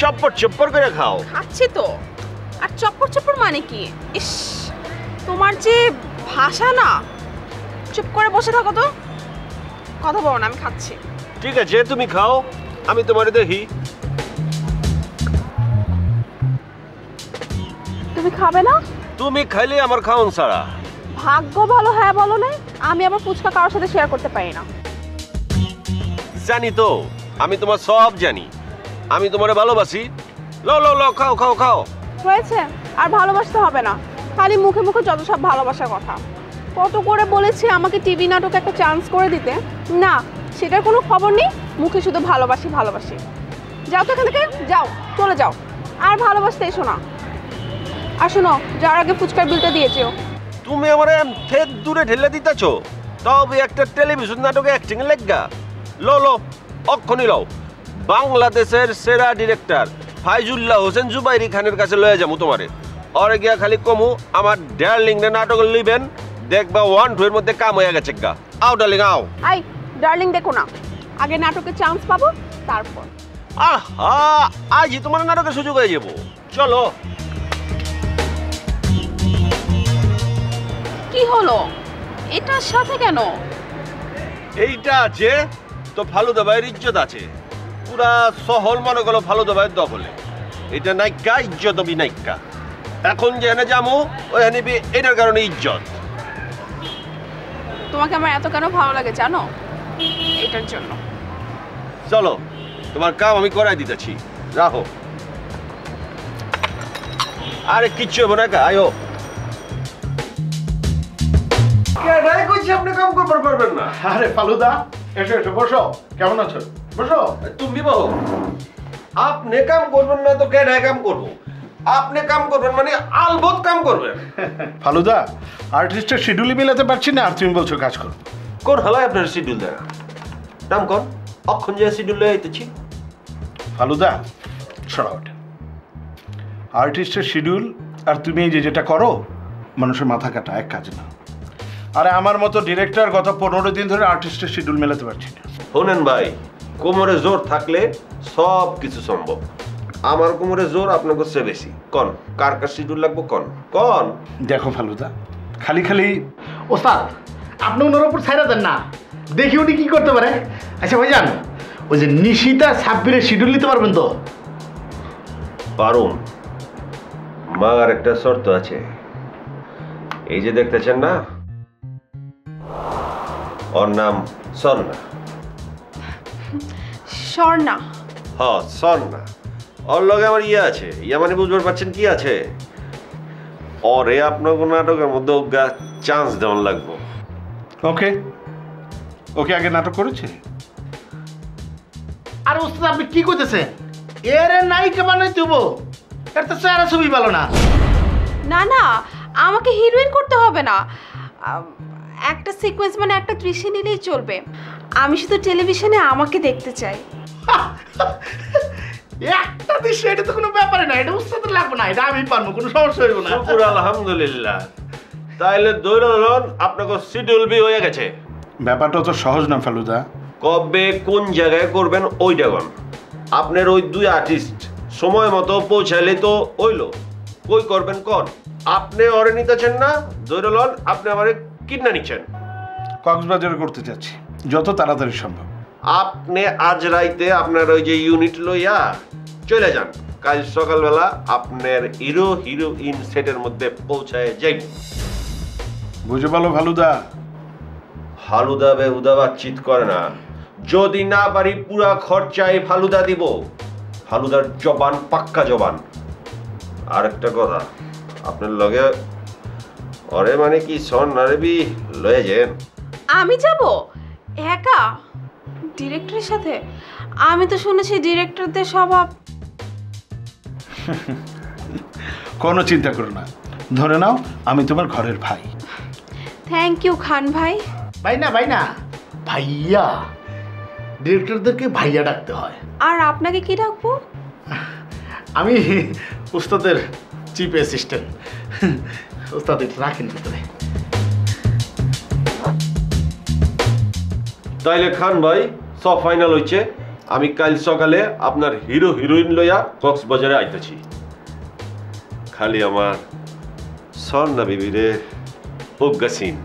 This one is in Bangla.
চপ্পর চপ্পর করে খাও। খাচ্ছি তো, আর চপ্পর চপ্পর মানে কি? ইস, তোমার যে ভাষা না। চুপ করে বসে থাকো তো, কথা বলো না, আমি খাচ্ছি। ঠিক আছে, তুমি খাও, আমি তোমারে দেখি। তুমি খাবে না? তুমি খাইলে আমার খাওন সারা। ভাগ্য ভালো, হ্যাঁ বলো না। আমি আবার ফুচকা কারোর সাথে শেয়ার করতে পারি না। জানি তো, আমি তোমার সব জানি। আমি তোমারে ভালোবাসি। লো লো লো, খাও খাও খাও। হয়েছে, আর ভালোবাসতে হবে না। খালি মুখে মুখে যত সব ভালোবাসার কথা। কত করে বলেছি আমাকে টিভি নাটকে একটা চান্স করে দিতে, না সেটার কোনো খবর নেই। মুখে শুধু ভালোবাসি ভালোবাসি। যাও তো এখান থেকে, যাও, চলে যাও। আর ভালোবাসতে এসো না। আর শোনো, যার আগে ফুচকার বিলটা দিয়েছো। তুমি আমার ফের দূরে ঢেলে দিতেছো, তবে একটা টেলিভিশন নাটকে অ্যাক্টিং লেগা। লো লো, অক্ষণই লও। বাংলাদেশের সেরা ডিরেক্টর ফাইজুল্লাহ হোসেন জুবাইরি খানের কাছে লয়ে যাবো তোমারে। ওরে গিয়া খালি কমু আমার ডার্লিং রে নাটক লিবেন, দেখবা 1-2 এর মধ্যে কাম হয়ে গেছে গা। আও ডার্লিং আও। আই ডার্লিং দেখো না, আগে নাটকে চান্স পাবো তারপর। আহা, আজই তোমার নাটকের সুযোগ হয়ে যাবো। চলো। কি হলো, এটার সাথে কেন? এইটা আছে তো ফালুদা ভাইয়ের ইজ্জত আছে। পুরা শহর মনে করো ফালুদা ভাইয়ের দখলে। এটা নাইকা ইজ্জত বি নাইকা। এখন যে এনে যামু ওখানে বি এটার কারণে ইজ্জত। তোমাকে আমার এত কেন ভালো লাগে জানো? এটার জন্য। চলো, তোমার কাম আমি করাই দিতেছি, রাখো। আরে কিচ্ছু হবে না, আয়ো। আপনি কাম করতে পারবেন না? আরে ফালুদা, এসো এসো, বসো। কেমন আছো? বসো। তুমি বলো, আপনি কাম করবেন না তো কেন কাম করবো? আপনি কাম করবেন মানে আলবত কাম করবেন। ফালুদা, আর্টিস্টের শিডিউলই মিলাতে পারছি না, আর তুমি বলছো কাজ করো। কোন হালায় আপনার শিডিউল দেয়? নাম কোন? অক্ষণ যে শিডিউল লয়ে আইতেছি। ফালুদা, সরাও এটা। আর্টিস্টের শিডিউল আর তুমি এই যে যেটা করো, মানুষের মাথা কাটা এক কাজ না। আরে আমার মতো ডিরেক্টর গত 15 দিন ধরে আর্টিস্টের শিডিউল মেলাতে পারছি না। শোনেন ভাই, কোমরে জোর থাকলে সব কিছু সম্ভব। আমার কোমরে জোর আপনার কাছে বেশি। কোন কার কার শিডিউল লাগবো? কোন কোন দেখো ফালুদা, খালি খালি ওস্তাদ আপনি ওনার উপর ছাইরা দেন না, দেখি উনি কি করতে পারে। আচ্ছা ভাইজান, ওই যে নিশিতা সাব্বিরের শিডিউল নিতে পারবেন তো? পারুম, মাগার একটা শর্ত আছে। এই যে দেখতেছেন না, ওর নাম স্বর্ণা। স্বর্ণা? হ্যাঁ স্বর্ণা। ওর লগে আমার ইয়ে আছে। ইয়া মানে বুঝতে পারছেন কি আছে? ওরে আপনার নাটকের মধ্যে চান্স দেওয়ান লাগবো। ওকে ওকে, আগে নাটক করেছে। আর ওস্তাদ আপনি কি করতেছেন? এর নায়িকা বানাই দেবো? এর তো চেহারা ছবি ভালো না। না না, আমাকে হিরোইন করতে হবে না। একটা সিকোয়েন্স মানে একটা দৃশ্য নিলেই চলবে। আমি শুধু টেলিভিশনে আমাকে দেখতে চাই। একটা দৃশ্য, এটা তো কোনো ব্যাপারে না, এটা উস্তাদের লাগবে না, এটা আমি পারবো, কোনো সমস্যা হইব না। শুকুর আলহামদুলিল্লাহ। তাইলে দৈরন আপনাকে শিডিউল বি হয়ে গেছে। ব্যাপারটা তো সহজ না ফালুদা। কবে কোন জায়গায় করবেন ওইটা কোন। আপনার ওই 2 আর্টিস্ট সময় মতো পৌঁছাইলে তো হইলো। কই করবেন কোন? আপনি ওরে নিতেছেন না, দৈরন আপনি আমারে কিডনা নিচ্ছেন। কক্সবাজারে করতে চাচ্ছি, যত তাড়াতাড়ি সম্ভব। আপনি আজ রাইতে আপনার ওই যে ইউনিট লইয়া চলে যান। কাল সকালবেলা আপনার হিরো হিরোইন সেটের মধ্যে পৌঁছায় যাইব। বুঝে বলো ফালুদা। ফালুদা বেহুদা বাতচিত করে না। যদি না পারি পুরা খরচায় ফালুদা দিব। ফালুদার জবান পাক্কা জবান। আর একটা কথা, আপনার লগে ওরে মানে কি স্বর্ণারে বি লয়ে যান। আমি যাব একা ডিরেক্টরের সাথে? আমি তো শুনেছি ডিরেক্টরদের স্বভাব। কোনো চিন্তা করো না, ধরে নাও আমি তোমার ঘরের ভাই। থ্যাংক ইউ খান ভাই। ভাই না ভাই না, ভাইয়া। ডিরেক্টরদেরকে ভাইয়া ডাকতে হয়। আর আপনাকে কি ডাকবো? আমি উস্তাদের চিফ অ্যাসিস্ট্যান্ট। উস্তাদ এটা রাখেন ভিতরে। তাইলে খান ভাই, সব ফাইনাল হইছে। আমি কাল সকালে আপনার হিরো হিরোইন লইয়া কক্সবাজারে আইতেছি। খালি আমার স্বর্ণা বিবিরে প্রজ্ঞা সিং